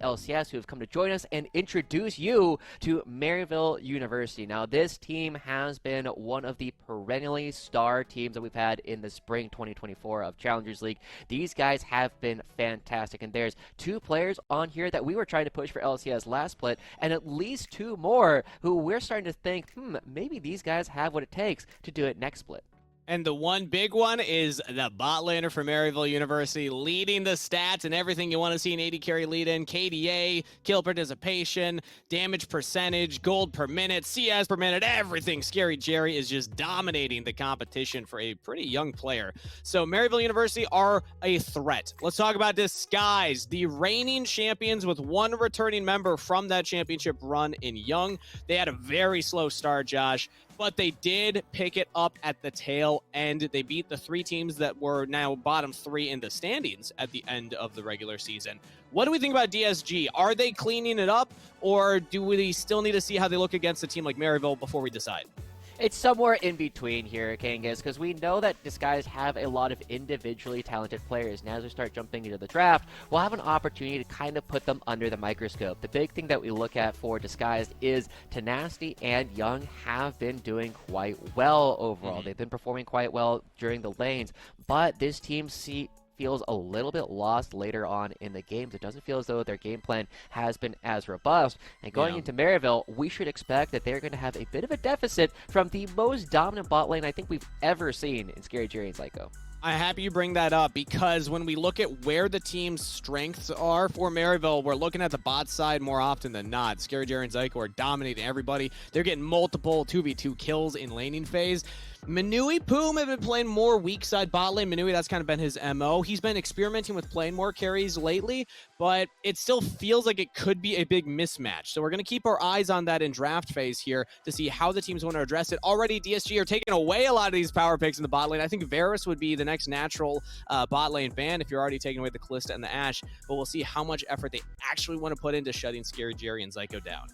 LCS who have come to join us and introduce you to Maryville University. Now, this team has been one of the perennially star teams that we've had in the spring 2024 of Challengers League. These guys have been fantastic, and there's 2 players on here that we were trying to push for LCS last split, and at least 2 more who we're starting to think, maybe these guys have what it takes to do it next split. And the one big one is the bot laner for Maryville University, leading the stats and everything you want to see an AD carry lead in. KDA, kill participation, damage percentage, gold per minute, CS per minute, everything. Scary Jerry is just dominating the competition for a pretty young player. So Maryville University are a threat. Let's talk about Disguise, the reigning champions with 1 returning member from that championship run in Young. They had a very slow start, Josh, but they did pick it up at the tail end. They beat the 3 teams that were now bottom 3 in the standings at the end of the regular season. What do we think about DSG? Are they cleaning it up, or do we still need to see how they look against a team like Maryville before we decide? It's somewhere in between here, Kangas, because we know that Disguise have a lot of individually talented players. Now as we start jumping into the draft, we'll have an opportunity to kind of put them under the microscope. The big thing that we look at for Disguise is Tenacity and Young have been doing quite well overall. They've been performing quite well during the lanes, but this team feels a little bit lost later on in the games. It doesn't feel as though their game plan has been as robust. And going into Maryville, we should expect that they're going to have a bit of a deficit from the most dominant bot lane I think we've ever seen in Scary Jerry and Psycho. I'm happy you bring that up, because when we look at where the team's strengths are for Maryville, we're looking at the bot side more often than not. Scary Jerry and Zyko are dominating everybody. They're getting multiple 2v2 kills in laning phase. Manui Poom have been playing more weak side bot lane. Manui, that's kind of been his MO. He's been experimenting with playing more carries lately, but it still feels like it could be a big mismatch. So we're going to keep our eyes on that in draft phase here to see how the teams want to address it. Already, DSG are taking away a lot of these power picks in the bot lane. I think Varus would be the next natural bot lane ban if you're already taking away the Callista and the Ashe, but we'll see how much effort they actually want to put into shutting Scary Jerry and Zyko down.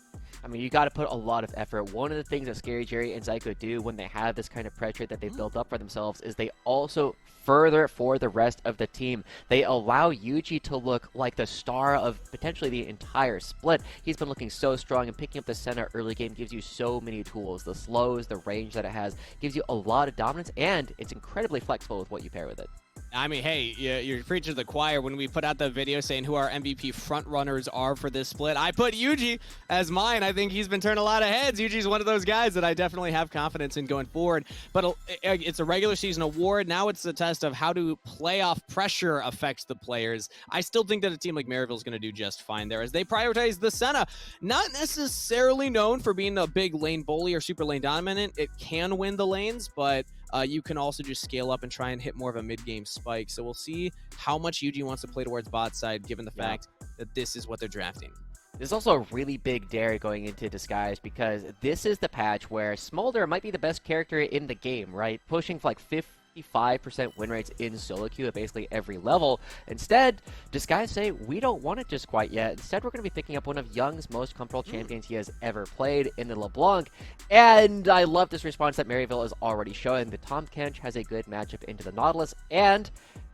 I mean, you got to put a lot of effort. One of the things that Scary Jerry and Zyko do when they have this kind of pressure that they've built up for themselves is they also further for the rest of the team. They allow Yuji to look like the star of potentially the entire split. He's been looking so strong, and picking up the center early game gives you so many tools. The slows, the range that it has, gives you a lot of dominance, and it's incredibly flexible with what you pair with it. I mean, hey, you're preaching to the choir. When we put out the video saying who our MVP front runners are for this split, I put Yuji as mine. I think he's been turning a lot of heads. Yuji's one of those guys that I definitely have confidence in going forward. But it's a regular season award. Now it's the test of how do playoff pressure affect the players. I still think that a team like Maryville is going to do just fine there as they prioritize the Senna. Not necessarily known for being a big lane bully or super lane dominant. It can win the lanes, but you can also just scale up and try and hit more of a mid-game spike. So we'll see how much Yuji wants to play towards bot side, given the fact that this is what they're drafting. There's also a really big dare going into Disguise, because this is the patch where Smolder might be the best character in the game, right? Pushing for like 55% win rates in solo queue at basically every level. Instead, Disguise say, we don't want it just quite yet. Instead, we're going to be picking up one of Young's most comfortable champions he has ever played in the LeBlanc. And I love this response that Maryville is already showing. The Tahm Kench has a good matchup into the Nautilus and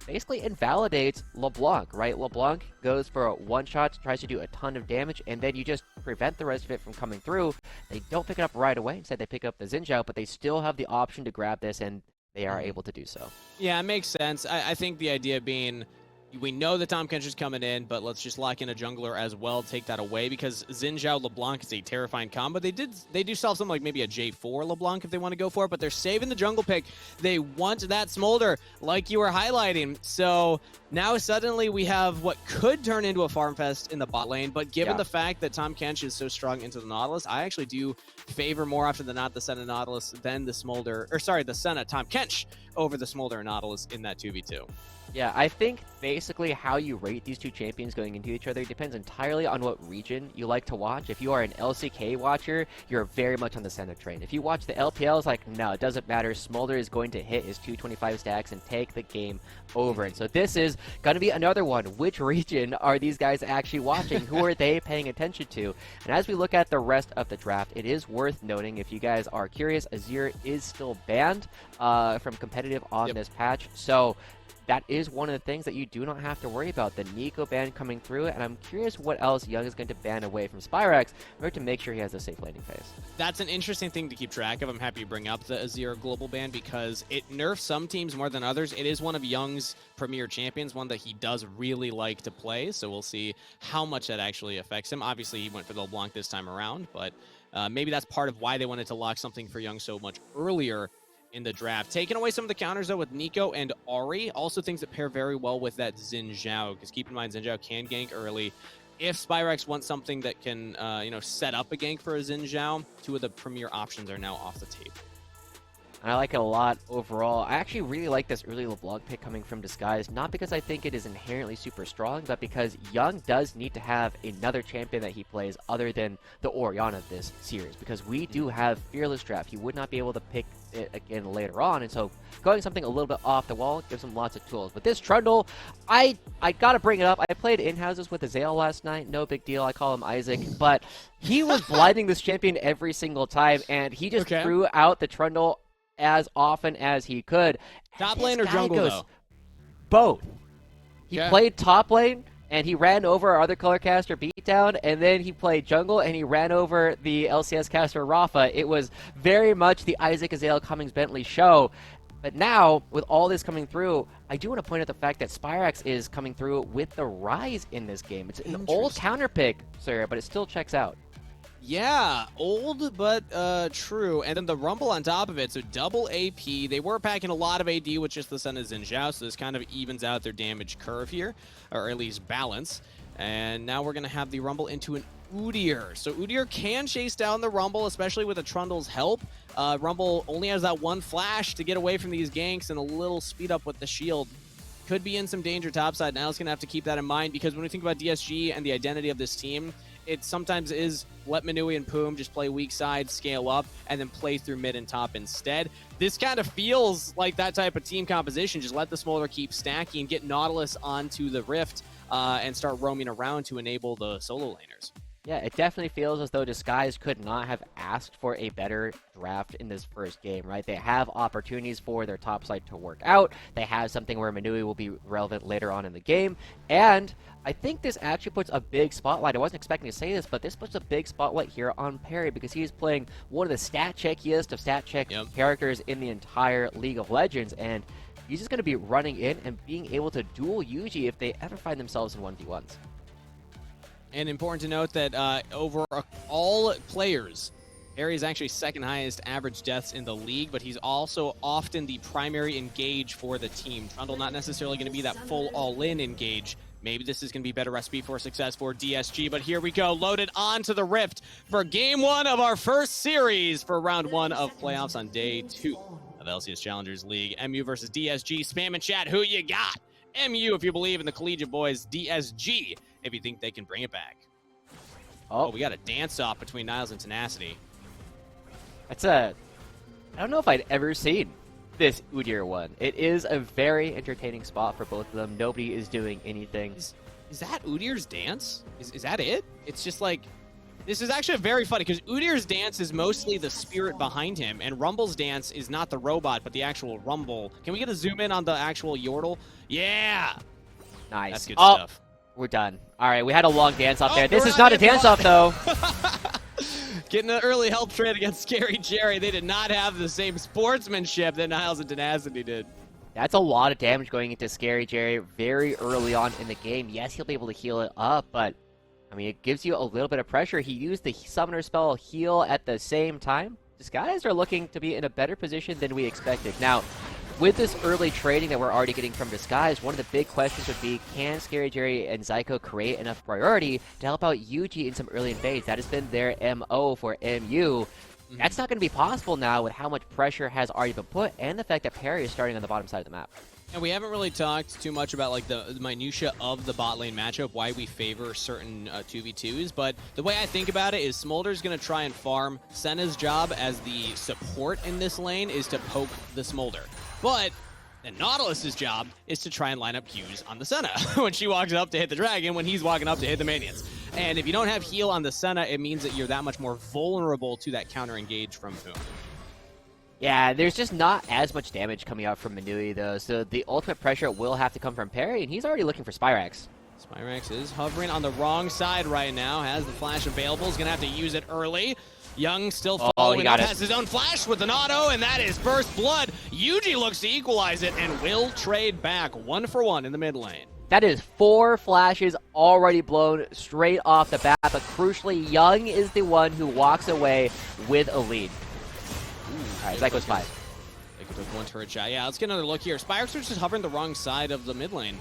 basically invalidates LeBlanc, right? LeBlanc goes for a one-shot, tries to do a ton of damage, and then you just prevent the rest of it from coming through. They don't pick it up right away. Instead, they pick up the Xinjiao, but they still have the option to grab this, and they are able to do so. Yeah, it makes sense. I think the idea being, we know that Tahm Kench is coming in, but let's just lock in a jungler as well, take that away, because Xinjiao LeBlanc is a terrifying combo. They do still have something like maybe a J4 LeBlanc if they want to go for it, but they're saving the jungle pick. They want that Smolder, like you were highlighting. So now suddenly we have what could turn into a farm fest in the bot lane, but given the fact that Tahm Kench is so strong into the Nautilus, I actually do favor more often than not the Senna Nautilus than the Smolder, or sorry, the Senna Tahm Kench over the Smolder Nautilus in that 2v2. Yeah, I think basically how you rate these two champions going into each other depends entirely on what region you like to watch. If you are an LCK watcher, you're very much on the Senna train. If you watch the LPL, it's like, no, it doesn't matter. Smolder is going to hit his 225 stacks and take the game over. And so this is going to be another one. Which region are these guys actually watching? Who are they paying attention to? And as we look at the rest of the draft, it is worth noting, if you guys are curious, Azir is still banned from competitive on this patch. So that is one of the things that you do not have to worry about, the Nico ban coming through, and I'm curious what else Young is going to ban away from Spyrex in order to make sure he has a safe landing phase. That's an interesting thing to keep track of. I'm happy you bring up the Azir global ban because it nerfs some teams more than others. It is one of Young's premier champions, one that he does really like to play, so we'll see how much that actually affects him. Obviously, he went for the LeBlanc this time around, but maybe that's part of why they wanted to lock something for Young so much earlier in the draft. Taking away some of the counters, though, with Nico and Ahri. Also things that pair very well with that Xin Zhao, because keep in mind, Xin Zhao can gank early. If Spyrex wants something that can, set up a gank for a Xin Zhao, two of the premier options are now off the table. And I like it a lot overall. I actually really like this early LeBlanc pick coming from Disguise, not because I think it is inherently super strong, but because Young does need to have another champion that he plays other than the Orianna of this series, because we do have Fearless Draft. He would not be able to pick it again later on, and so going something a little bit off the wall gives him lots of tools. But this Trundle, I gotta bring it up. I played in-houses with Azale last night, no big deal, I call him Isaac, but he was blinding this champion every single time, and he just threw out the Trundle as often as he could. Top lane or jungle, though? Both. He played top lane, and he ran over our other color caster Beatdown, and then he played jungle, and he ran over the LCS caster Rafa. It was very much the Isaac Azale Cummings Bentley show. But now, with all this coming through, I do want to point out the fact that Spyrex is coming through with the Rise in this game. It's an old counter pick, sir, but it still checks out. Yeah, old but true. And then the Rumble on top of it, so double AP. They were packing a lot of AD with just the Sun of Xin Zhao, so this kind of evens out their damage curve here, or at least balance. And now we're going to have the Rumble into an Udyr. So Udyr can chase down the Rumble, especially with a Trundle's help. Rumble only has that one flash to get away from these ganks and a little speed up with the shield. Could be in some danger topside. Now it's going to have to keep that in mind, because when we think about DSG and the identity of this team, it sometimes is let Manui and Poom just play weak side, scale up, and then play through mid and top instead. This kind of feels like that type of team composition. Just let the Smolder keep stacking, get Nautilus onto the Rift, and start roaming around to enable the solo laners. Yeah, it definitely feels as though Disguise could not have asked for a better draft in this first game, right? They have opportunities for their top side to work out. They have something where Manui will be relevant later on in the game. And I think this actually puts a big spotlight. I wasn't expecting to say this, but this puts a big spotlight here on Perry, because he is playing one of the stat checkiest of stat check characters in the entire League of Legends. And he's just going to be running in and being able to duel Yuji if they ever find themselves in 1v1s. And important to note that over all players, Perry is actually second highest average deaths in the league, but he's also often the primary engage for the team. Trundle not necessarily going to be that full all-in engage. Maybe this is going to be a better recipe for success for DSG, but here we go, loaded onto the Rift for game one of our first series for round one of playoffs on day 2 of LCS Challengers League. MU versus DSG. Spam and chat, who you got? MU if you believe in the collegiate boys, DSG if you think they can bring it back. Oh, we got a dance-off between Niles and Tenacity. I don't know if I'd ever seen this Udyr one. It is a very entertaining spot for both of them. Nobody is doing anything. Is that Udyr's dance? Is that it? It's just like, this is actually very funny, because Udyr's dance is mostly the spirit behind him, and Rumble's dance is not the robot, but the actual Rumble. Can we get a zoom in on the actual Yordle? Yeah! Nice. That's good stuff. We're done. All right, we had a long dance-off there. This is not a dance-off, though. Getting an early help trade against Scary Jerry. They did not have the same sportsmanship that Niles and Tenacity did. That's a lot of damage going into Scary Jerry very early on in the game. Yes, he'll be able to heal it up, but I mean, it gives you a little bit of pressure. He used the summoner spell heal at the same time. These guys are looking to be in a better position than we expected. Now, with this early trading that we're already getting from Disguise, one of the big questions would be, can Scary Jerry and Zyko create enough priority to help out Yuji in some early invades? That has been their MO for MU. That's not going to be possible now with how much pressure has already been put, and the fact that Perry is starting on the bottom side of the map. And we haven't really talked too much about like the minutia of the bot lane matchup, why we favor certain 2v2s, but the way I think about it is Smolder's going to try and farm. Senna's job as the support in this lane is to poke the Smolder. But then Nautilus's job is to try and line up Qs on the Senna when she walks up to hit the dragon, when he's walking up to hit the minions. And if you don't have heal on the Senna, it means that you're that much more vulnerable to that counter engage from Poom. Yeah, there's just not as much damage coming out from Manui, though, so the ultimate pressure will have to come from Perry, and he's already looking for Spyrax. Spyrax is hovering on the wrong side right now, has the flash available, is going to have to use it early. Young still following up, has his own flash with an auto, and that is First Blood. Yuji looks to equalize it and will trade back 1-for-1 in the mid lane. That is 4 flashes already blown straight off the bat, but crucially, Young is the one who walks away with a lead. Alright, that goes 5. They could have one turret shot. Yeah, let's get another look here. Spyrax was just hovering the wrong side of the mid lane.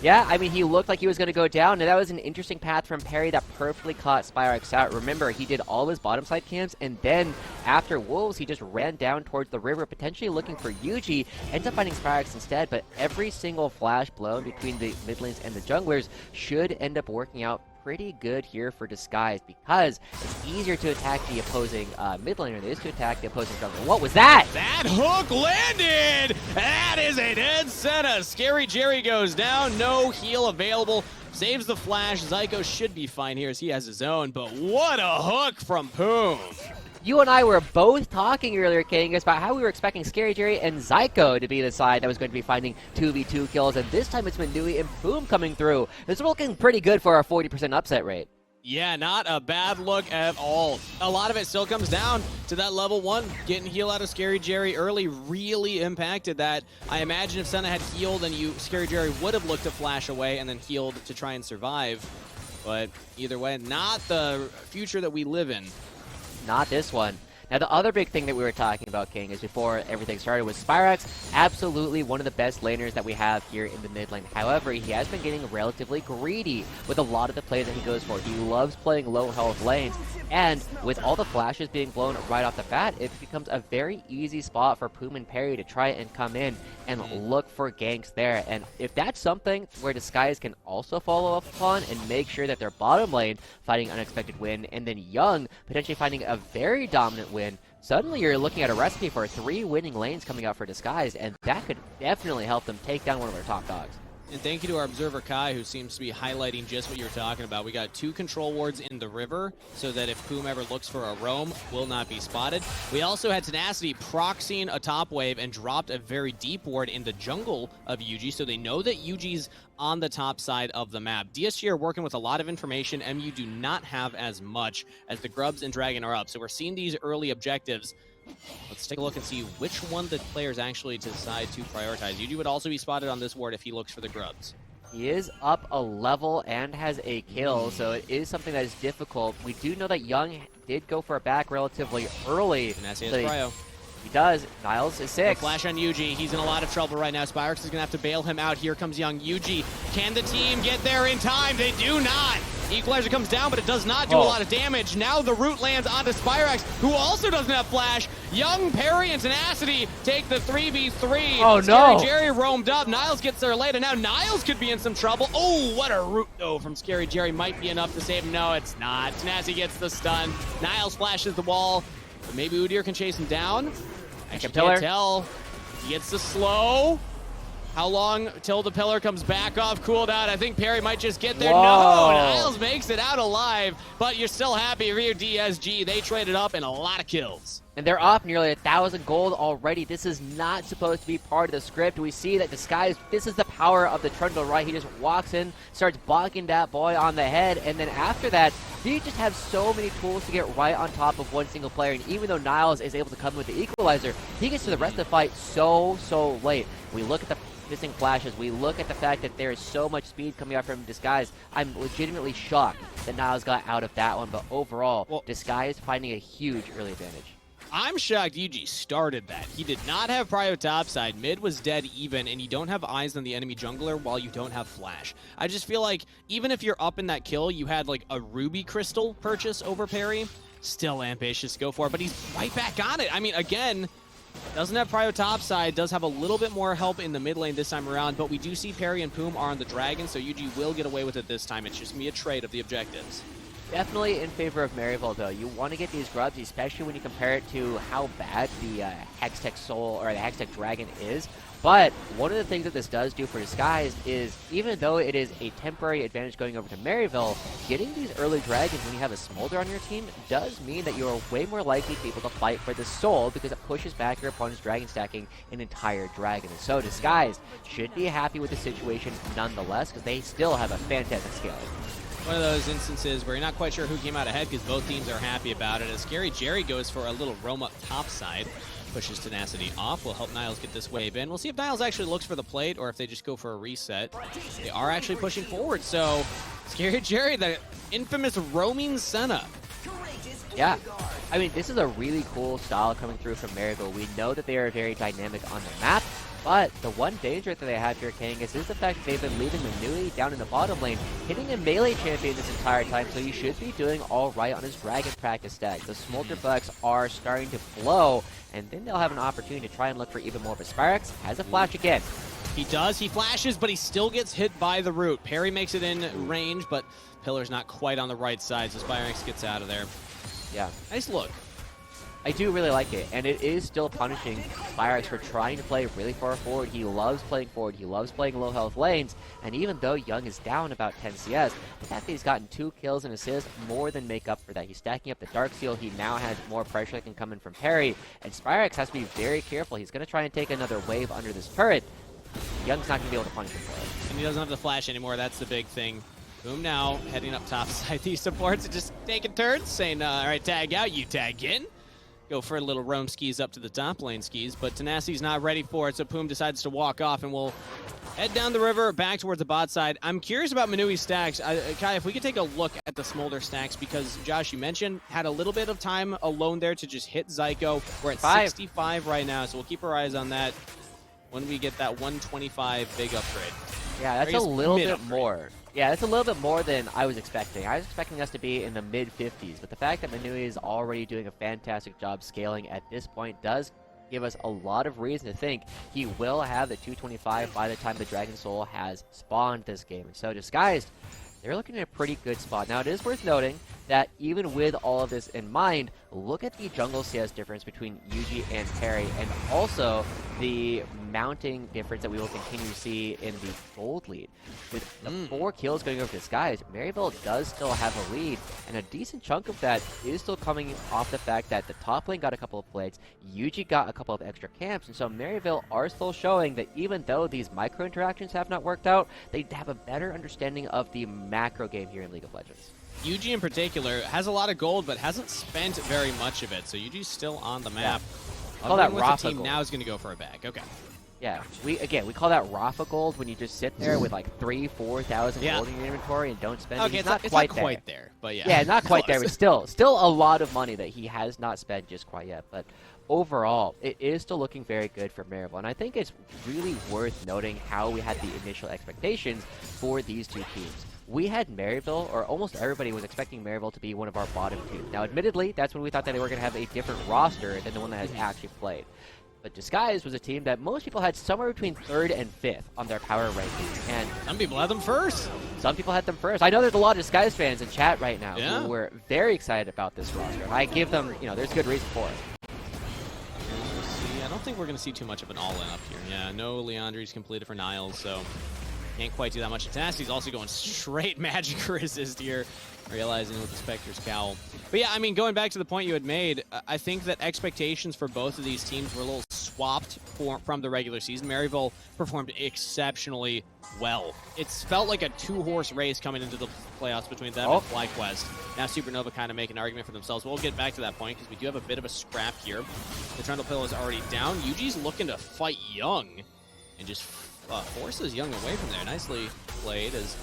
Yeah, I mean, he looked like he was going to go down, and that was an interesting path from Perry that perfectly caught Spyrax out. Remember, he did all his bottom side camps, and then after Wolves, he just ran down towards the river, potentially looking for Yuji. Ends up finding Spyrax instead, but every single flash blown between the mid lanes and the junglers should end up working out pretty good here for Disguise, because it's easier to attack the opposing mid laner than it is to attack the opposing jungler. What was that? That hook landed! That is a dead center. Scary Jerry goes down, no heal available. Saves the flash. Zyko should be fine here as he has his own, but what a hook from Poom! You and I were both talking earlier, Kangas, about how we were expecting Scary Jerry and Zyko to be the side that was going to be finding 2v2 kills, and this time it's Manui and Boom coming through. It's looking pretty good for our 40% upset rate. Yeah, not a bad look at all. A lot of it still comes down to that level 1. Getting heal out of Scary Jerry early really impacted that. I imagine if Senna had healed and Scary Jerry would have looked to flash away and then healed to try and survive. But either way, not the future that we live in. Not this one. Now, the other big thing that we were talking about, King, is before everything started was Spyrax, absolutely one of the best laners that we have here in the mid lane. However, he has been getting relatively greedy with a lot of the plays that he goes for. He loves playing low health lanes, and with all the flashes being blown right off the bat, it becomes a very easy spot for Poom and Perry to try and come in and look for ganks there. And if that's something where Disguise can also follow up upon and make sure that their bottom lane finding unexpected win, and then Young potentially finding a very dominant win, suddenly you're looking at a recipe for 3 winning lanes coming out for Disguise, and that could definitely help them take down one of their top dogs. And thank you to our observer Kai, who seems to be highlighting just what you're talking about. We got 2 control wards in the river, so that if Poom ever looks for a roam, will not be spotted. We also had Tenacity proxying a top wave and dropped a very deep ward in the jungle of Yuji, so they know that Yuji's on the top side of the map. DSG are working with a lot of information. MU do not have as much, as the Grubs and Dragon are up. So we're seeing these early objectives. Let's take a look and see which one the players actually decide to prioritize. Yuji would also be spotted on this ward if he looks for the Grubs. He is up a level and has a kill, so it is something that is difficult. We do know that Young did go for a back relatively early. And that's his cryo. He does. Niles is 6. Flash on Yuji. He's in a lot of trouble right now. Spyrax is going to have to bail him out. Here comes Young. Yuji. Can the team get there in time? They do not. Equalizer comes down, but it does not do a lot of damage. Now the root lands onto Spyrax, who also doesn't have flash. Young, Perry, and Tenacity take the 3v3. Oh, no. Scary Jerry roamed up. Niles gets there late, and now Niles could be in some trouble. Oh, what a root, though, from Scary Jerry. Might be enough to save him. No, it's not. Tenacity gets the stun. Niles flashes the wall. But maybe Udyr can chase him down. I can't tell. He gets the slow. How long till the pillar comes back off cooldown? I think Perry might just get there. Whoa. No, Niles makes it out alive, but you're still happy for your DSG. They traded up and a lot of kills. And they're off nearly 1,000 gold already. This is not supposed to be part of the script. We see that Disguise, this is the power of the Trundle, right? He just walks in, starts bonking that boy on the head, and then after that, you just have so many tools to get right on top of one single player. And even though Niles is able to come with the equalizer, he gets to the rest of the fight so late. We look at the missing flashes. We look at the fact that there is so much speed coming out from Disguise. I'm legitimately shocked that Niles got out of that one, but overall, Disguise finding a huge early advantage. I'm shocked Yuji started that. He did not have prio topside. Mid was dead even, and you don't have eyes on the enemy jungler while you don't have flash. I just feel like even if you're up in that kill, you had like a ruby crystal purchase over Perry. Still ambitious to go for it, but he's right back on it. I mean, again, doesn't have prio topside, does have a little bit more help in the mid lane this time around, but we do see Perry and Poom are on the dragon, so Yuji will get away with it this time. It's just going to be a trade of the objectives. Definitely in favor of Maryville, though. You want to get these grubs, especially when you compare it to how bad the Hextech Soul or the Hextech Dragon is. But one of the things that this does do for Disguised is, even though it is a temporary advantage going over to Maryville, getting these early dragons when you have a Smolder on your team does mean that you are way more likely to be able to fight for the soul, because it pushes back your opponent's dragon stacking an entire dragon. And so Disguised should be happy with the situation nonetheless, because they still have a fantastic scaling. One of those instances where you're not quite sure who came out ahead because both teams are happy about it. As Scary Jerry goes for a little roam up top side, pushes Tenacity off, will help Niles get this wave in. We'll see if Niles actually looks for the plate or if they just go for a reset. They are actually pushing forward, so Scary Jerry, the infamous roaming Senna. Yeah, I mean, this is a really cool style coming through from Maryville. We know that they are very dynamic on the map, but the one danger that they have here, Kangas, is the fact that they've been leaving Manui down in the bottom lane, hitting a melee champion this entire time, so he should be doing all right on his dragon practice stack. The Smolder Bucks are starting to blow, and then they'll have an opportunity to try and look for even more. But Spyrex has a flash again. He does, he flashes, but he still gets hit by the root. Parry makes it in range, but Pillar's not quite on the right side, so Spyrex gets out of there. Yeah. Nice look. I do really like it, and it is still punishing Spyrex for trying to play really far forward. He loves playing forward, he loves playing low health lanes, and even though Young is down about 10 CS, the fact that he's gotten 2 kills and assists more than make up for that. He's stacking up the Dark Seal, he now has more pressure that can come in from parry, and Spyrex has to be very careful. He's going to try and take another wave under this turret. Young's not going to be able to punish him for it. And he doesn't have the flash anymore, that's the big thing. Boom now, heading up top side. These supports are just taking turns, saying, all right, tag out, you tag in. Go for a little roam skis up to the top lane skis, but Tenacity's not ready for it, so Poom decides to walk off, and we'll head down the river, back towards the bot side. I'm curious about Manui's stacks. Kai, if we could take a look at the Smolder stacks, because Josh, you mentioned, had a little bit of time alone there to just hit Zyko. We're at 65 right now, so we'll keep our eyes on that when we get that 125 big upgrade. Yeah, that's a little bit more. Yeah, that's a little bit more than I was expecting. I was expecting us to be in the mid-50s, but the fact that Manui is already doing a fantastic job scaling at this point does give us a lot of reason to think he will have the 225 by the time the Dragon Soul has spawned this game. And so Disguised, they're looking at a pretty good spot. Now, it is worth noting that even with all of this in mind, look at the jungle CS difference between Yuji and Parry, and also the mounting difference that we will continue to see in the gold lead. With the 4 kills going over Disguise, Maryville does still have a lead, and a decent chunk of that is still coming off the fact that the top lane got a couple of plates, Yuji got a couple of extra camps, and so Maryville are still showing that even though these micro interactions have not worked out, they have a better understanding of the macro game here in League of Legends. Yuji in particular has a lot of gold, but hasn't spent very much of it, so Yuji's still on the map. Yeah. Call that with Rafa the team gold. now is going to go for a bag. Okay. Yeah, we call that Rafa gold when you just sit there with like 3,000-4,000 gold in your inventory and don't spend it. Okay, He's it's not quite there, but yeah. Yeah, not quite there, but still a lot of money that he has not spent just quite yet. But overall, it is still looking very good for Maryville, and I think it's really worth noting how we had the initial expectations for these two teams. We had Maryville, or almost everybody was expecting Maryville to be one of our bottom 2. Now, admittedly, that's when we thought that they were going to have a different roster than the one that has actually played. But Disguise was a team that most people had somewhere between 3rd and 5th on their power rankings. And some people had them first. Some people had them first. I know there's a lot of Disguise fans in chat right now who were very excited about this roster. I give them, there's good reason for it. We'll see. I don't think we're going to see too much of an all-in up here. Yeah, no Leandri's completed for Niles, so can't quite do that much. Tenacity's also going straight magic resist here, realizing with the Spectre's Cowl. But yeah, I mean, going back to the point you had made, I think that expectations for both of these teams were a little swapped from the regular season. Maryville performed exceptionally well. It's felt like a 2-horse race coming into the playoffs between them and FlyQuest. Now Supernova kind of make an argument for themselves. We'll get back to that point because we do have a bit of a scrap here. The Trundle Pill is already down. Yuji's looking to fight Young and just forces Young away from there. Nicely played as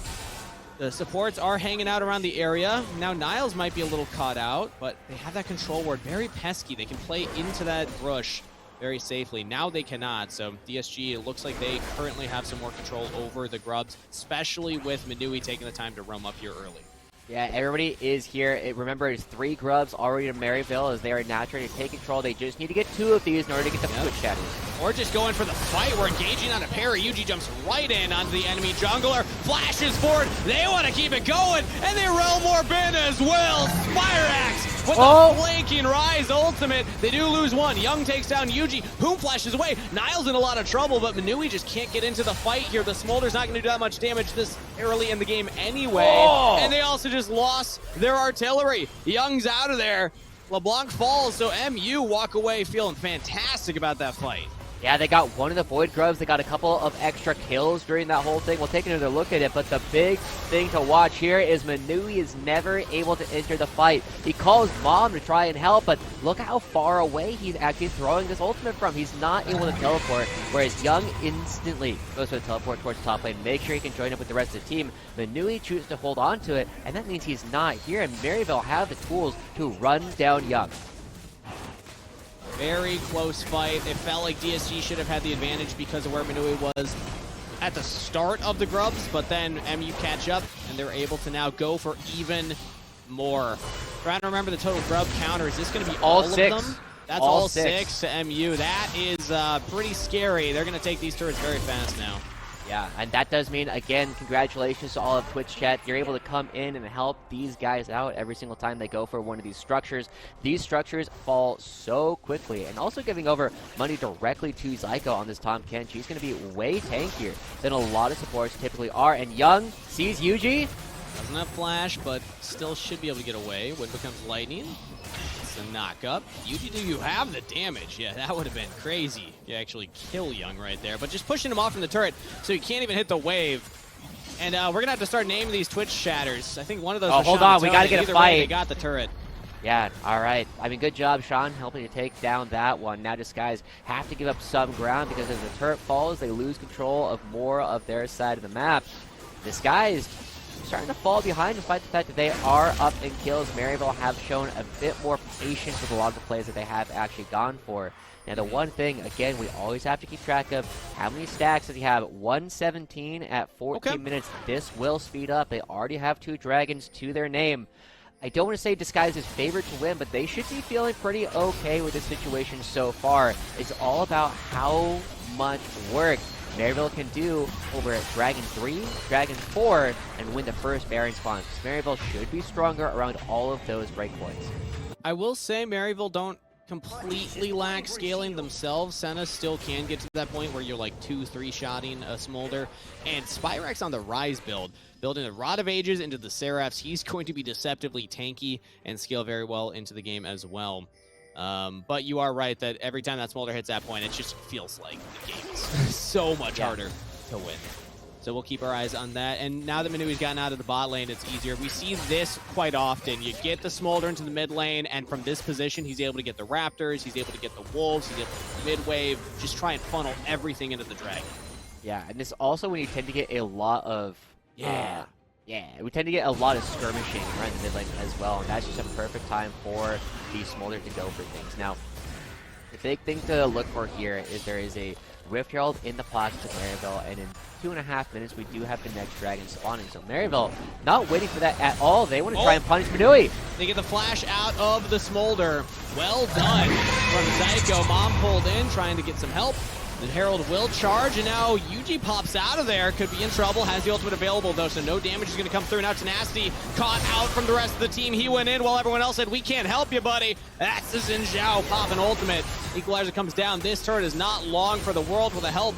the supports are hanging out around the area. Now Niles might be a little caught out, but they have that control ward. Very pesky. They can play into that brush very safely. Now they cannot, so DSG, it looks like they currently have some more control over the grubs, especially with Manui taking the time to roam up here early. Yeah, everybody is here. Remember, it's 3 grubs already in Maryville as they are now trying to take control. They just need to get 2 of these in order to get the Twitch shatters. Or just going for the fight. We're engaging on a parry. Yuji jumps right in onto the enemy jungler, flashes forward. They want to keep it going, and they roll more bin as well. Spirax with the flanking rise ultimate. They do lose one. Young takes down Yuji. Boom flashes away. Niall's in a lot of trouble, but Manui just can't get into the fight here. The Smolder's not going to do that much damage this early in the game anyway. And they also just lost their artillery. Young's out of there. LeBlanc falls, so MU walk away feeling fantastic about that fight. Yeah, they got one of the Void Grubs. They got a couple of extra kills during that whole thing. We'll take another look at it, but the big thing to watch here is Manui is never able to enter the fight. He calls Mom to try and help, but look how far away he's actually throwing this ultimate from. He's not able to teleport, whereas Young instantly goes for the teleport towards top lane, make sure he can join up with the rest of the team. Manui chooses to hold on to it, and that means he's not here, and Maryville have the tools to run down Young. Very close fight. It felt like DSG should have had the advantage because of where Manui was at the start of the grubs, but then MU catch up, and they're able to now go for even more. Trying to remember the total grub count, or is this going to be all 6 of them? That's all 6 to MU. That is pretty scary. They're going to take these turrets very fast now. Yeah, and that does mean, again, congratulations to all of Twitch chat. You're able to come in and help these guys out every single time they go for one of these structures. These structures fall so quickly, and also giving over money directly to Zyko on this Tom Kench. He's going to be way tankier than a lot of supports typically are. And Young sees Yuji. Doesn't have flash, but still should be able to get away. Wind becomes lightning. It's a knock-up. Yuji, do you have the damage? Yeah, that would have been crazy. You actually kill Young right there. But just pushing him off from the turret, so he can't even hit the wave. And we're going to have to start naming these Twitch shatters. I think one of those was hold on. We got to get Either a fight. way, they got the turret. Yeah, all right. I mean, good job, Sean, helping to take down that one. Now Disguise have to give up some ground because as the turret falls, they lose control of more of their side of the map. Disguise starting to fall behind despite the fact that they are up in kills. Maryville have shown a bit more patience with a lot of the plays that they have actually gone for. Now, the one thing, again, we always have to keep track of how many stacks does he have. 117 at 14 minutes. This will speed up. They already have 2 dragons to their name. I don't want to say Disguise is favored to win, but they should be feeling pretty okay with this situation so far. It's all about how much work Maryville can do over Dragon 3, Dragon 4, and win the first Baron spawn. Maryville should be stronger around all of those breakpoints. I will say Maryville don't completely lack scaling themselves. Senna still can get to that point where you're like 2-3 shotting a Smolder. And Spirax on the Rise build, building the Rod of Ages into the Seraphs. He's going to be deceptively tanky and scale very well into the game as well. But you are right that every time that Smolder hits that point, it just feels like the game is so much harder to win. So we'll keep our eyes on that. And now that Manui's gotten out of the bot lane, it's easier. We see this quite often. You get the Smolder into the mid lane, and from this position, he's able to get the Raptors, he's able to get the Wolves, he's able to get the mid wave, just try and funnel everything into the Dragon. Yeah, and this also when you tend to get a lot of... we tend to get a lot of skirmishing around the mid lane as well, and that's just a perfect time for the Smolder to go for things. Now, the big thing to look for here is there is a Rift Herald in the pocket of Maryville, and in 2.5 minutes, we do have the next dragon spawning. So Maryville not waiting for that at all. They want to try and punish Manui. They get the flash out of the Smolder. Well done from Zyko. Mom pulled in, trying to get some help. The Herald will charge, and now Yuji pops out of there. Could be in trouble. Has the ultimate available, though, so no damage is going to come through. Now Tenacity caught out from the rest of the team. He went in while everyone else said, "We can't help you, buddy." That's the Xin Zhao popping ultimate. Equalizer comes down. This turret is not long for the world with the help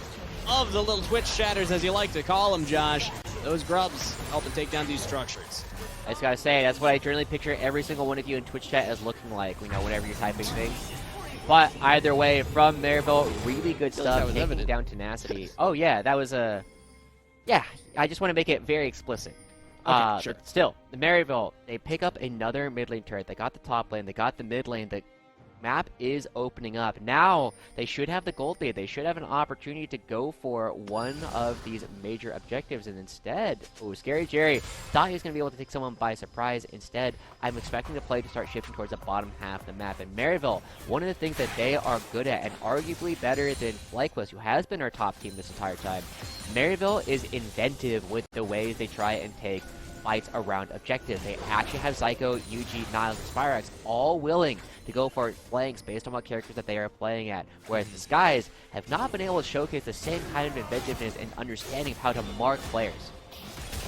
of the little Twitch shatters, as you like to call them, Josh. Those grubs helping take down these structures. I just got to say, that's what I generally picture every single one of you in Twitch chat as looking like, whenever you're typing things. But either way, from Maryville, really good stuff, taking down Tenacity. Oh yeah, that was a... Yeah, I just want to make it very explicit. Okay, sure. But still, the Maryville, they pick up another mid lane turret. They got the top lane, they got the mid lane. The map is opening up. Now, they should have the gold lead. They should have an opportunity to go for one of these major objectives. And instead, Scary Jerry thought he was going to be able to take someone by surprise. Instead, I'm expecting the play to start shifting towards the bottom half of the map. And Maryville, one of the things that they are good at, and arguably better than FlyQuest, who has been our top team this entire time, Maryville is inventive with the ways they try and take fights around objectives. They actually have Zyko, UG, Niles, and Spyrax all willing to go for flanks based on what characters that they are playing at, whereas the Skies have not been able to showcase the same kind of inventiveness and understanding of how to mark players.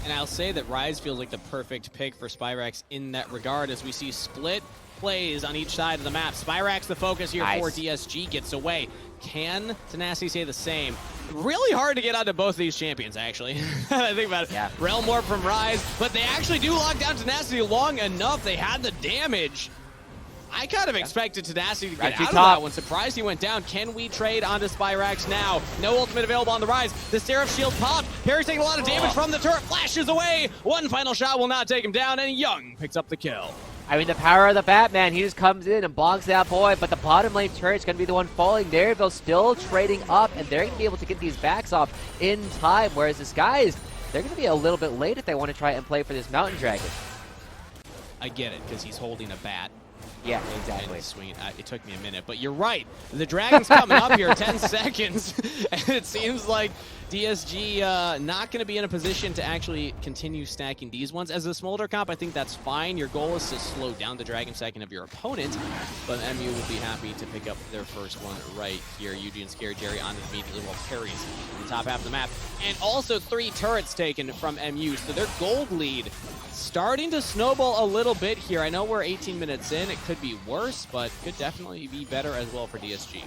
And I'll say that Rise feels like the perfect pick for Spyrax in that regard, as we see split plays on each side of the map. Spyrax the focus here for DSG, gets away. Can Tenacity say the same? Really hard to get onto both of these champions, actually. I think about it. Yeah. Realm Warp from Rise, but they actually do lock down Tenacity long enough. They had the damage. I kind of expected Tenacity to get out of that one. Surprised he went down. Can we trade onto Spyrax now? No ultimate available on the Rise. The Seraph shield popped. Perry's taking a lot of damage from the turret. Flashes away. One final shot will not take him down, and Young picks up the kill. I mean, the power of the Batman, he just comes in and bonks that boy, but the bottom lane turret's going to be the one falling. Maryville still trading up, and they're going to be able to get these backs off in time, whereas the Skies, they're going to be a little bit late if they want to try and play for this Mountain Dragon. I get it, because he's holding a bat. Yeah, exactly. Sweet. It took me a minute, but you're right. The Dragon's coming up here, 10 seconds, and it seems like DSG not going to be in a position to actually continue stacking these ones. As a Smolder comp, I think that's fine. Your goal is to slow down the Dragon stacking of your opponent, but MU will be happy to pick up their first one right here. Yuji and Scary Jerry on it immediately while Perry's in the top half of the map. And also 3 turrets taken from MU, so their gold lead starting to snowball a little bit here. I know we're 18 minutes in. It could be worse, but could definitely be better as well for DSG.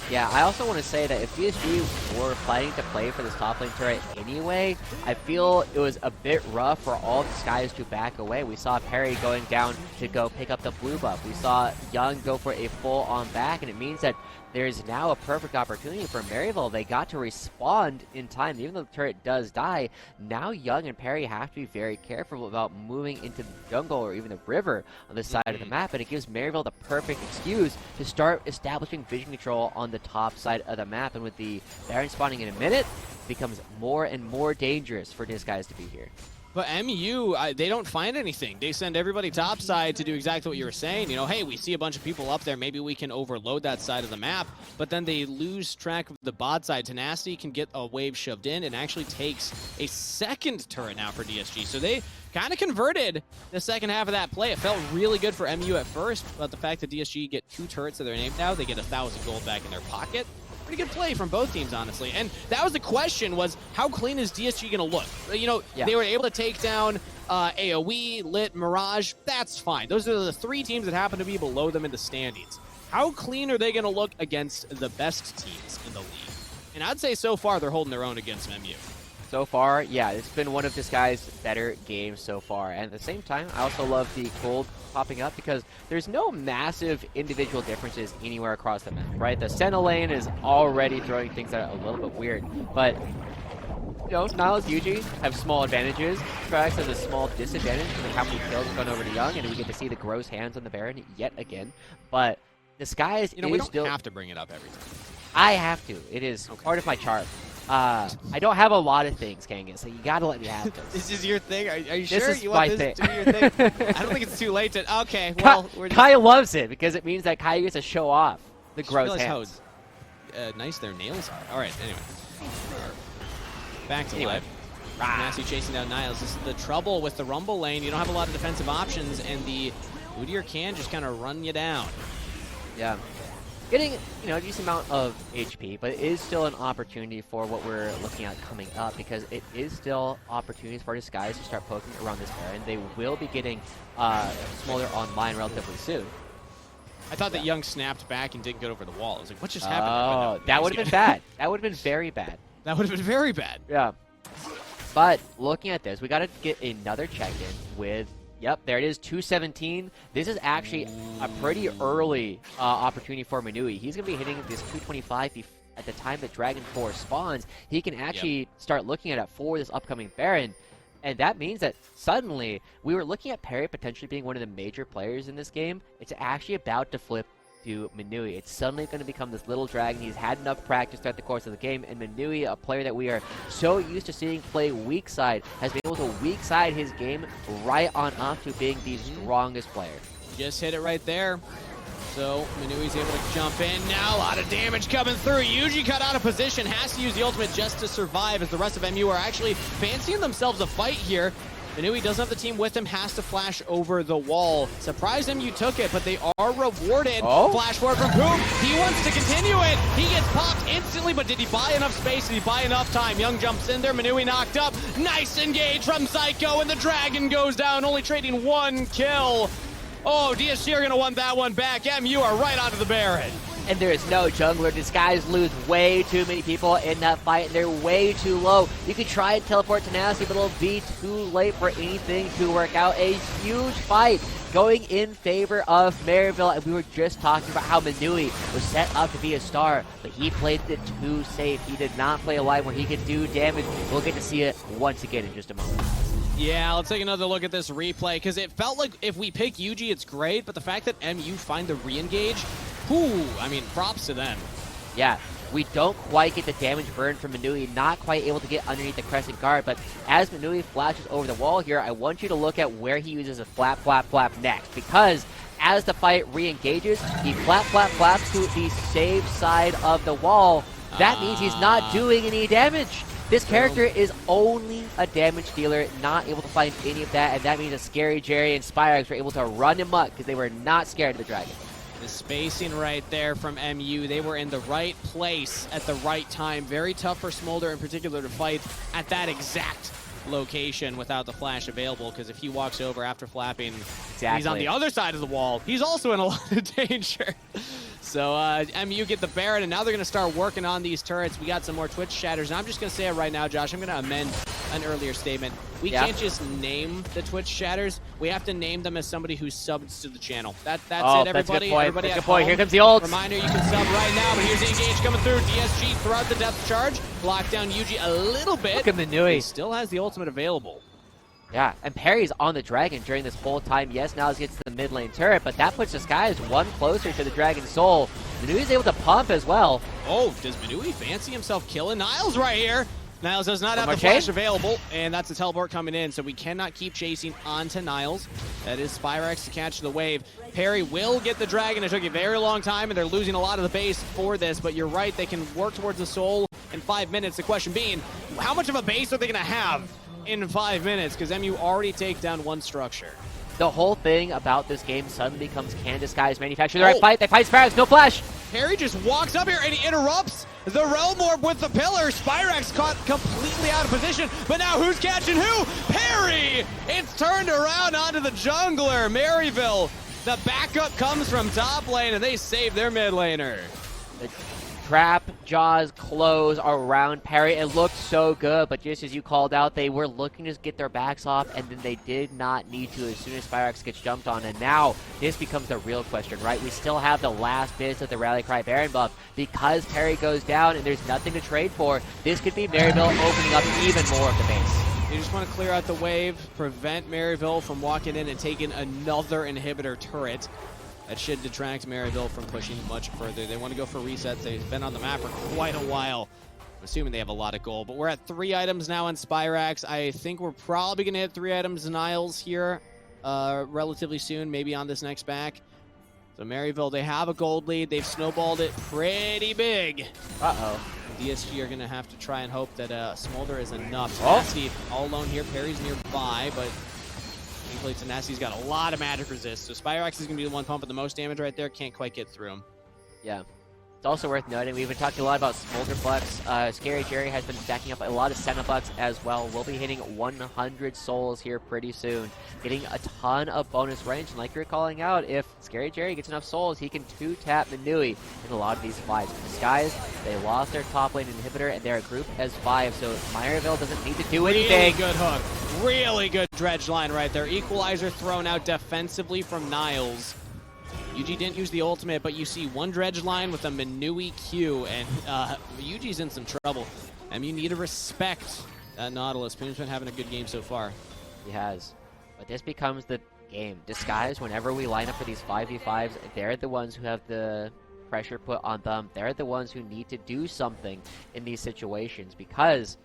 Yeah, I also want to say that if DSG were planning to play for this top lane turret anyway, I feel it was a bit rough for all the Skies to back away. We saw Perry going down to go pick up the blue buff. We saw Young go for a full-on back, and it means that there's now a perfect opportunity for Maryville. They got to respond in time. Even though the turret does die, now Young and Perry have to be very careful about moving into the jungle or even the river on the side of the map, and it gives Maryville the perfect excuse to start establishing vision control on the top side of the map. And with the Baron spawning in a minute, it becomes more and more dangerous for these guys to be here. But MU, they don't find anything. They send everybody topside to do exactly what you were saying. You know, hey, we see a bunch of people up there. Maybe we can overload that side of the map. But then they lose track of the bot side. Tenacity can get a wave shoved in and actually takes a second turret now for DSG. So they kind of converted the second half of that play. It felt really good for MU at first, but the fact that DSG get 2 turrets to their name now, they get 1,000 gold back in their pocket. Pretty good play from both teams, honestly. And that was the question, was how clean is DSG going to look? You know, they were able to take down AoE, Lit, Mirage. That's fine. Those are the 3 teams that happen to be below them in the standings. How clean are they going to look against the best teams in the league? And I'd say so far they're holding their own against MU. So far, yeah, it's been one of this guy's better games so far. And at the same time, I also love the gold popping up because there's no massive individual differences anywhere across the map, right? The Senna lane is already throwing things that are a little bit weird. But, you know, Niles, Yuji have small advantages. Trax has a small disadvantage because of how many kills have gone over to Young, and we get to see the gross hands on the Baron yet again. But the Skies we don't have to bring it up every time. I have to. It is part of my charm. I don't have a lot of things, Kangas, so you gotta let me have this. This is your thing? Are you this sure is you my want this thing. to be your thing? I don't think it's too late to... Okay, well... Kai loves it because it means that Kai gets to show off the gross hands. How nice their nails are. All right, anyway. Back to life. Nasty chasing down Niles. This is the trouble with the Rumble lane. You don't have a lot of defensive options, and the Udyr can just kind of run you down. Yeah. Getting, you know, a decent amount of HP, but it is still an opportunity for what we're looking at coming up because it is still opportunities for these guys to start poking around this Baron. They will be getting Smolder online relatively soon. I thought that Young snapped back and didn't get over the wall. I was like, what just happened? Oh, that would have been bad. That would have been very bad. That would have been very bad. Yeah. But looking at this, we got to get another check-in with... Yep, there it is, 217. This is actually a pretty early opportunity for Manui. He's going to be hitting this 225 at the time that Dragon 4 spawns. He can actually start looking at it for this upcoming Baron. And that means that suddenly, we were looking at Perry potentially being one of the major players in this game. It's actually about to flip to Manui. It's suddenly going to become this little dragon. He's had enough practice throughout the course of the game, and Manui, a player that we are so used to seeing play weak side, has been able to weak side his game right on up to being the strongest player. Just hit it right there. So Manui's able to jump in. Now a lot of damage coming through. Yuji cut out of position, has to use the ultimate just to survive as the rest of MU are actually fancying themselves a fight here. Manui doesn't have the team with him, has to flash over the wall. Surprised him, you took it, but they are rewarded. Flash forward from Poop. He wants to continue it. He gets popped instantly, but did he buy enough space? Did he buy enough time? Young jumps in there. Manui knocked up. Nice engage from Psycho, and the Dragon goes down, only trading 1 kill. Oh, DSG are going to want that one back. MU are right onto the Baron. And there is no jungler. Disguise lose way too many people in that fight. They're way too low. You could try and teleport Tenacity, but it'll be too late for anything to work out. A huge fight going in favor of Maryville. And we were just talking about how Manui was set up to be a star, but he played it too safe. He did not play a line where he could do damage. We'll get to see it once again in just a moment. Yeah, let's take another look at this replay, because it felt like if we pick Yuji, it's great, but the fact that MU find the re-engage, I mean, props to them. Yeah, we don't quite get the damage burn from Manui, not quite able to get underneath the crescent guard, but as Manui flashes over the wall here, I want you to look at where he uses a flap, flap, flap next, because as the fight re-engages, he flap, flap, flaps to the safe side of the wall. That means he's not doing any damage. This character is only a damage dealer, not able to find any of that, and that means that Scary Jerry and Spyrex were able to run him up because they were not scared of the Dragon. The spacing right there from MU, they were in the right place at the right time. Very tough for Smolder in particular to fight at that exact location without the flash available, because if he walks over after flapping, he's on the other side of the wall. He's also in a lot of danger. So MU get the Baron, and now they're going to start working on these turrets. We got some more Twitch chatters, and I'm just going to say it right now, Josh. I'm going to amend an earlier statement. We can't just name the Twitch chatters. We have to name them as somebody who subs to the channel. That's it, everybody. That's a good point. Everybody that's a at good point. home. Here comes the ult. Reminder, you can sub right now, but here's the engage coming through. DSG throughout the depth charge. Lock down Yuji a little bit. Look at Manui. He still has the ultimate available. Yeah, and Perry's on the Dragon during this whole time. Yes, now he gets to the mid lane turret, but that puts Disguise one closer to the Dragon's soul. Manui's able to pump as well. Oh, does Manui fancy himself killing Niles right here? Niles does not have the flash available, and that's a teleport coming in, so we cannot keep chasing onto Niles. That is Spyrex to catch the wave. Perry will get the Dragon. It took a very long time, and they're losing a lot of the base for this, but you're right, they can work towards the soul in 5 minutes. The question being, how much of a base are they going to have in 5 minutes? Because MU already take down one structure. The whole thing about this game suddenly becomes, can Disguise manufacture the right fight? They fight Spyrex, no flash! Perry just walks up here and he interrupts the Realm Orb with the pillar. Spyrex caught completely out of position, but now who's catching who? Perry! It's turned around onto the jungler, Maryville. The backup comes from top lane, and they save their mid laner. The trap jaws close around Perry. It looked so good, but just as you called out, they were looking to get their backs off, and then they did not need to as soon as Spyrex gets jumped on. And now this becomes the real question, right? We still have the last bits of the Rally Cry Baron buff. Because Perry goes down and there's nothing to trade for, this could be Maryville opening up even more of the base. You just want to clear out the wave, prevent Maryville from walking in and taking another inhibitor turret. That should detract Maryville from pushing much further. They want to go for resets. They've been on the map for quite a while. I'm assuming they have a lot of gold. But we're at 3 items now in Spyrex. I think we're probably going to hit 3 items in Niles here relatively soon, maybe on this next back. So Maryville, they have a gold lead. They've snowballed it pretty big. Uh-oh. DSG are going to have to try and hope that Smolder is enough. Tenacity all alone here. Perry's nearby, but thankfully Tenacity's got a lot of magic resist. So Spyrex is going to be the one pumping the most damage right there. Can't quite get through him. Yeah. It's also worth noting, we've been talking a lot about Smolder Flex. Scary Jerry has been stacking up a lot of Centibucks as well. We'll be hitting 100 souls here pretty soon. Getting a ton of bonus range, and like you're calling out, if Scary Jerry gets enough souls, he can 2-tap Manui in a lot of these fights. Disguise, they lost their top lane inhibitor, and they're a group as 5, so Maryville doesn't need to do anything. Really good hook. Really good dredge line right there. Equalizer thrown out defensively from Niles. Yuji didn't use the ultimate, but you see one dredge line with a Manui Q, and Yuji's in some trouble. And you need to respect that Nautilus. Poon's been having a good game so far. He has. But this becomes the game. Disguise, whenever we line up for these 5v5s, they're the ones who have the pressure put on them. They're the ones who need to do something in these situations, because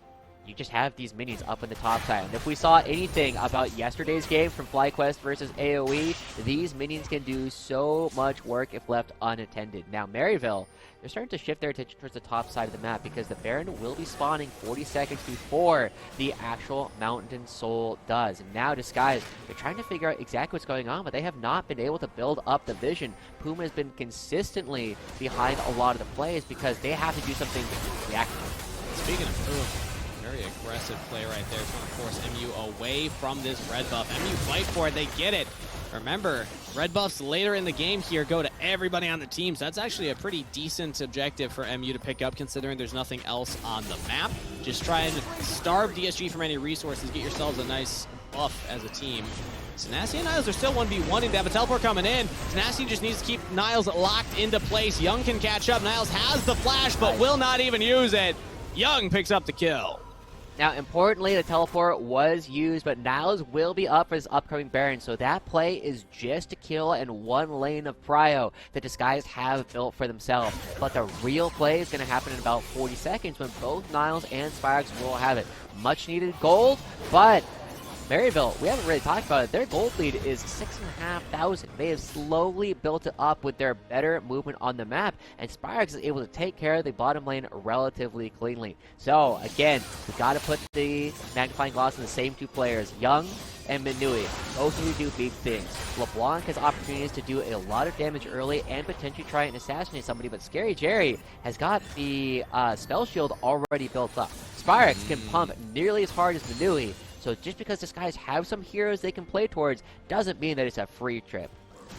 you just have these minions up in the top side. And if we saw anything about yesterday's game from FlyQuest versus AoE, these minions can do so much work if left unattended. Now, Maryville, they're starting to shift their attention towards the top side of the map because the Baron will be spawning 40 seconds before the actual Mountain Soul does. And now Disguise, they're trying to figure out exactly what's going on, but they have not been able to build up the vision. Puma has been consistently behind a lot of the plays because they have to do something reactive. Speaking of very aggressive play right there, trying to force MU away from this red buff. MU fight for it, they get it. Remember, red buffs later in the game here go to everybody on the team, so that's actually a pretty decent objective for MU to pick up considering there's nothing else on the map. Just try and starve DSG from any resources, get yourselves a nice buff as a team. Tenacity and Niles are still 1v1ing. They have a teleport coming in. Tenacity just needs to keep Niles locked into place. Young can catch up. Niles has the flash, but will not even use it. Young picks up the kill. Now, importantly, the teleport was used, but Niles will be up for his upcoming Baron, so that play is just a kill and one lane of prio that Disguise have built for themselves. But the real play is going to happen in about 40 seconds when both Niles and Spyrox will have it. Much needed gold, but Maryville, we haven't really talked about it. Their gold lead is 6,500. They have slowly built it up with their better movement on the map, and Spyrox is able to take care of the bottom lane relatively cleanly. So, again, we got to put the magnifying glass on the same two players, Young and Minui. Both need to do big things. LeBlanc has opportunities to do a lot of damage early and potentially try and assassinate somebody, but Scary Jerry has got the spell shield already built up. Spyrox can pump nearly as hard as Minui, so just because this guys have some heroes they can play towards doesn't mean that it's a free trip.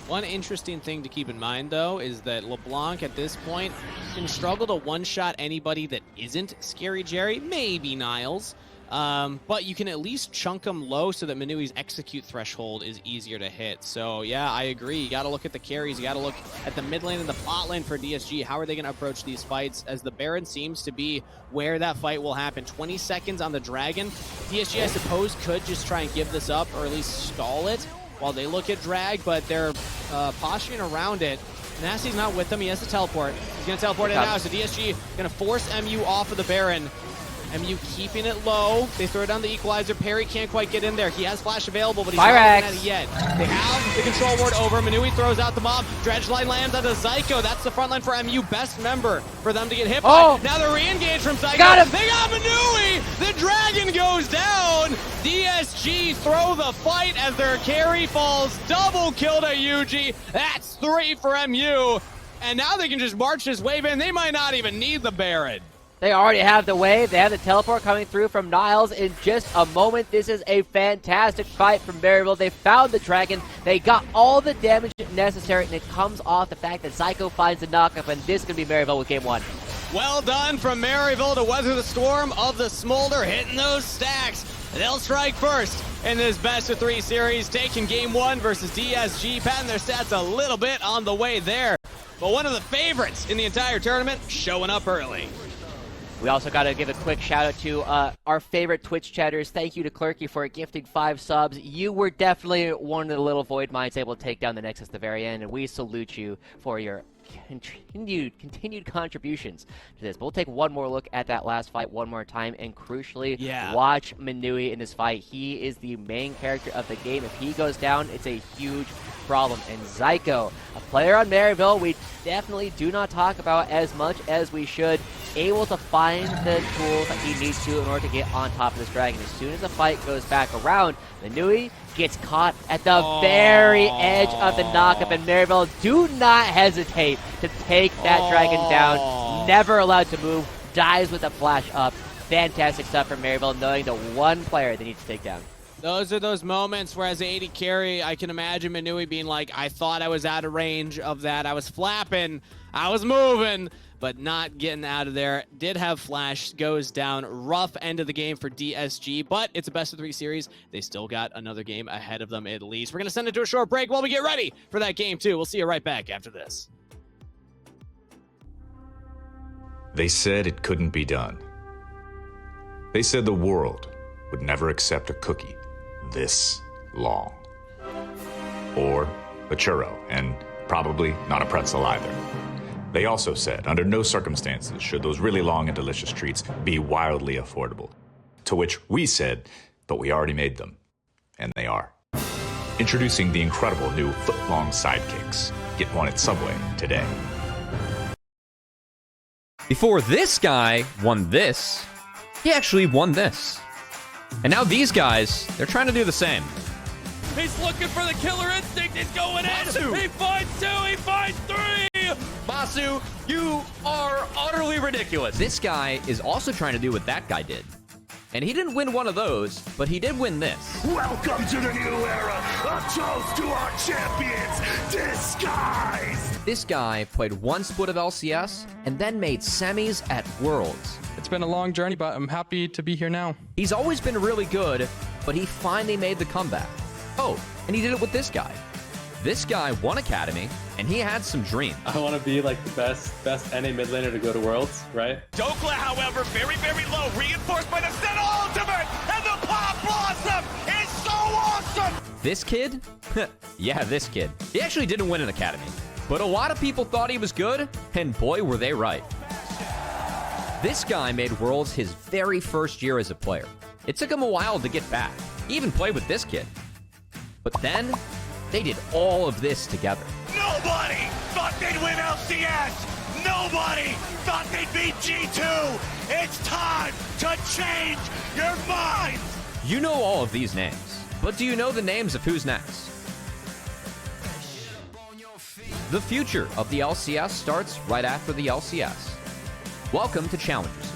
One interesting thing to keep in mind, though, is that LeBlanc at this point can struggle to one-shot anybody that isn't Scary Jerry, maybe Niles. But you can at least chunk them low so that Minui's execute threshold is easier to hit. So, yeah, I agree. You got to look at the carries. You got to look at the mid lane and the bot lane for DSG. How are they going to approach these fights? As the Baron seems to be where that fight will happen. 20 seconds on the Dragon. DSG, I suppose, could just try and give this up or at least stall it while they look at drag, but they're posturing around it. Nasty's not with them. He has to teleport. He's going to teleport in now. So DSG going to force MU off of the Baron. MU keeping it low. They throw down the equalizer. Perry can't quite get in there. He has flash available, but he's not getting at it yet. They have the control ward over. Minui throws out the mob. Dredge line lands onto Zyko. That's the front line for MU. Best member for them to get hit by. Now they're re-engaged from Zyko. Got him. They got Minui. The dragon goes down. DSG throw the fight as their carry falls. Double kill to Yuji. That's 3 for MU. And now they can just march this wave in. They might not even need the Baron. They already have the wave. They have the teleport coming through from Niles in just a moment. This is a fantastic fight from Maryville. They found the dragon. They got all the damage necessary, and it comes off the fact that Zyko finds the knockup, and this could be Maryville with game 1. Well done from Maryville to weather the storm of the Smolder, hitting those stacks. They'll strike first in this best-of-3 series, taking game 1 versus DSG, patting their stats a little bit on the way there. But one of the favorites in the entire tournament showing up early. We also got to give a quick shout out to our favorite Twitch chatters. Thank you to Clerky for gifting 5 subs. You were definitely one of the little void minds able to take down the Nexus at the very end, and we salute you for your continued contributions to this. But we'll take one more look at that last fight one more time, and crucially, watch Minui in this fight. He is the main character of the game. If he goes down, it's a huge problem. And Zyko, a player on Maryville we definitely do not talk about as much as we should, able to find the tools that he needs to in order to get on top of this dragon. As soon as the fight goes back around, Minui gets caught at the very edge of the knockup, and Maryville do not hesitate to take that dragon down. Never allowed to move, dies with a flash up. Fantastic stuff from Maryville, knowing the one player they need to take down. Those are those moments where as an AD carry, I can imagine Minui being like, I thought I was out of range of that. I was flapping, I was moving, but not getting out of there. Did have flash, goes down. Rough end of the game for DSG, but it's a best-of-3 series. They still got another game ahead of them at least. We're going to send it to a short break while we get ready for that game 2. We'll see you right back after this. They said it couldn't be done. They said the world would never accept a cookie this long. Or a churro, and probably not a pretzel either. They also said, under no circumstances should those really long and delicious treats be wildly affordable. To which we said, but we already made them. And they are. Introducing the incredible new foot-long sidekicks. Get one at Subway today. Before this guy won this, he actually won this. And now these guys, they're trying to do the same. He's looking for the killer instinct. He's going Basu! in. He finds 2. He finds 3. Basu, you are utterly ridiculous. This guy is also trying to do what that guy did. And he didn't win one of those, but he did win this. Welcome to the new era. A toast to our champions, Disguised. This guy played one split of LCS and then made semis at Worlds. It's been a long journey, but I'm happy to be here now. He's always been really good, but he finally made the comeback. Oh, and he did it with this guy. This guy won Academy, and he had some dreams. I want to be like the best NA mid laner to go to Worlds, right? Dokla, however, very, very low. Reinforced by the Senna ultimate. And the Pop Blossom is so awesome. This kid? Yeah, this kid. He actually didn't win an Academy, but a lot of people thought he was good, and boy, were they right. This guy made Worlds his very first year as a player. It took him a while to get back. He even played with this kid. But then, they did all of this together. Nobody thought they'd win LCS. Nobody thought they'd beat G2. It's time to change your mind. You know all of these names, but do you know the names of who's next? The future of the LCS starts right after the LCS. Welcome to Challengers.